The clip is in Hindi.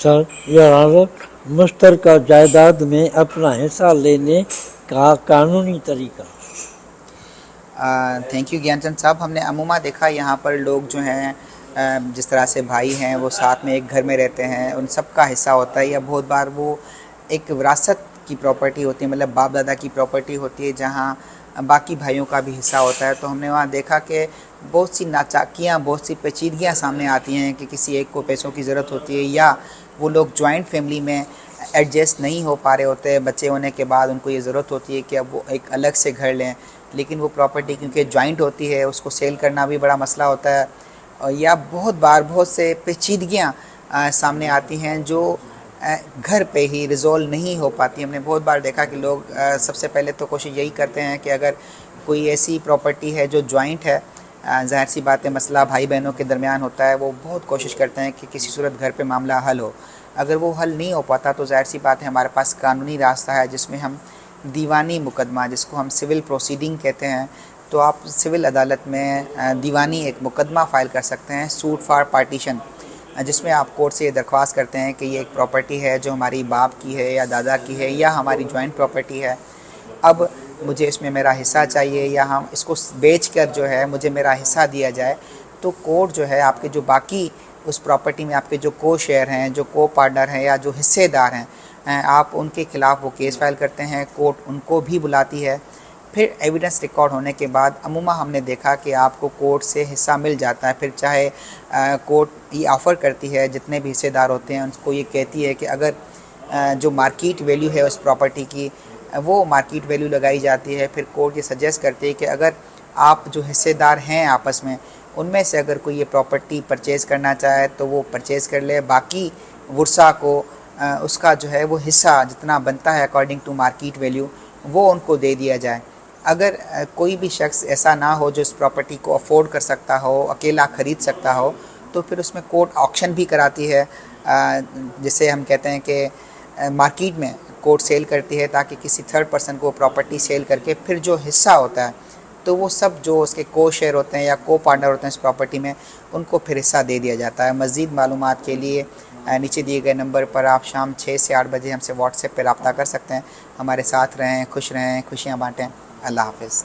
सर, योर ऑनर, मुश्तरका जायदाद में अपना हिस्सा लेने का कानूनी तरीका। थैंक यू ज्ञानचंद साहब। हमने अमूमा देखा यहाँ पर लोग जो हैं जिस तरह से भाई हैं वो साथ में एक घर में रहते हैं, उन सब का हिस्सा होता है, या बहुत बार वो एक विरासत की प्रॉपर्टी होती है, मतलब बाप दादा की प्रॉपर्टी होती है जहाँ बाकी भाइयों का भी हिस्सा होता है। तो हमने वहाँ देखा कि बहुत सी नाचाकियाँ, बहुत सी पेचीदगियाँ सामने आती हैं कि किसी एक को पैसों की ज़रूरत होती है, या वो लोग जॉइंट फैमिली में एडजस्ट नहीं हो पा रहे होते, बच्चे होने के बाद उनको ये ज़रूरत होती है कि अब वो एक अलग से घर लें, लेकिन वो प्रॉपर्टी क्योंकि जॉइंट होती है उसको सेल करना भी बड़ा मसला होता है। या बहुत बार बहुत से पेचीदगियाँ सामने आती हैं जो घर पे ही रिज़ॉल्व नहीं हो पाती। हमने बहुत बार देखा कि लोग सबसे पहले तो कोशिश यही करते हैं कि अगर कोई ऐसी प्रॉपर्टी है जो जॉइंट है, ज़ाहिर सी बात है मसला भाई बहनों के दरमियान होता है, वो बहुत कोशिश करते हैं कि किसी सूरत घर पे मामला हल हो। अगर वो हल नहीं हो पाता तो ज़ाहिर सी बात है हमारे पास कानूनी रास्ता है जिसमें हम दीवानी मुकदमा, जिसको हम सिविल प्रोसीडिंग कहते हैं, तो आप सिविल अदालत में दीवानी एक मुकदमा फ़ाइल कर सकते हैं, सूट फॉर पार्टीशन, जिसमें आप कोर्ट से ये दरख्वास्त करते हैं कि ये एक प्रॉपर्टी है जो हमारी बाप की है या दादा की है या हमारी जॉइंट प्रॉपर्टी है, अब मुझे इसमें मेरा हिस्सा चाहिए, या हम इसको बेच कर जो है मुझे मेरा हिस्सा दिया जाए। तो कोर्ट जो है आपके जो बाकी उस प्रॉपर्टी में आपके जो को शेयर हैं, जो को पार्टनर हैं या जो हिस्सेदार हैं, आप उनके ख़िलाफ़ वो केस फाइल करते हैं, कोर्ट उनको भी बुलाती है। फिर एविडेंस रिकॉर्ड होने के बाद अमूमा हमने देखा कि आपको कोर्ट से हिस्सा मिल जाता है। फिर चाहे कोर्ट ये ऑफ़र करती है, जितने भी हिस्सेदार होते हैं उनको ये कहती है कि अगर जो मार्केट वैल्यू है उस प्रॉपर्टी की, वो मार्केट वैल्यू लगाई जाती है। फिर कोर्ट ये सजेस्ट करती है कि अगर आप जो हिस्सेदार हैं आपस में, उनमें से अगर कोई ये प्रॉपर्टी परचेज़ करना चाहे तो वो परचेज़ कर ले, बाकी वर्सा को उसका जो है वो हिस्सा जितना बनता है अकॉर्डिंग टू मार्केट वैल्यू वो उनको दे दिया जाए। अगर कोई भी शख्स ऐसा ना हो जो इस प्रॉपर्टी को अफोर्ड कर सकता हो, अकेला ख़रीद सकता हो, तो फिर उसमें कोर्ट ऑक्शन भी कराती है, जिसे हम कहते हैं कि मार्केट में कोर्ट सेल करती है, ताकि किसी थर्ड पर्सन को प्रॉपर्टी सेल करके फिर जो हिस्सा होता है तो वो सब जो उसके को शेयर होते हैं या को पार्टनर होते हैं इस प्रॉपर्टी में, उनको फिर हिस्सा दे दिया जाता है। मज़ीद मालूमात के लिए नीचे दिए गए नंबर पर आप शाम 6 से 8 बजे हमसे व्हाट्सएप पर रब्ता कर सकते हैं। हमारे साथ रहें, खुश रहें, खुशियाँ बाँटें। अल्लाह हाफ़िज़।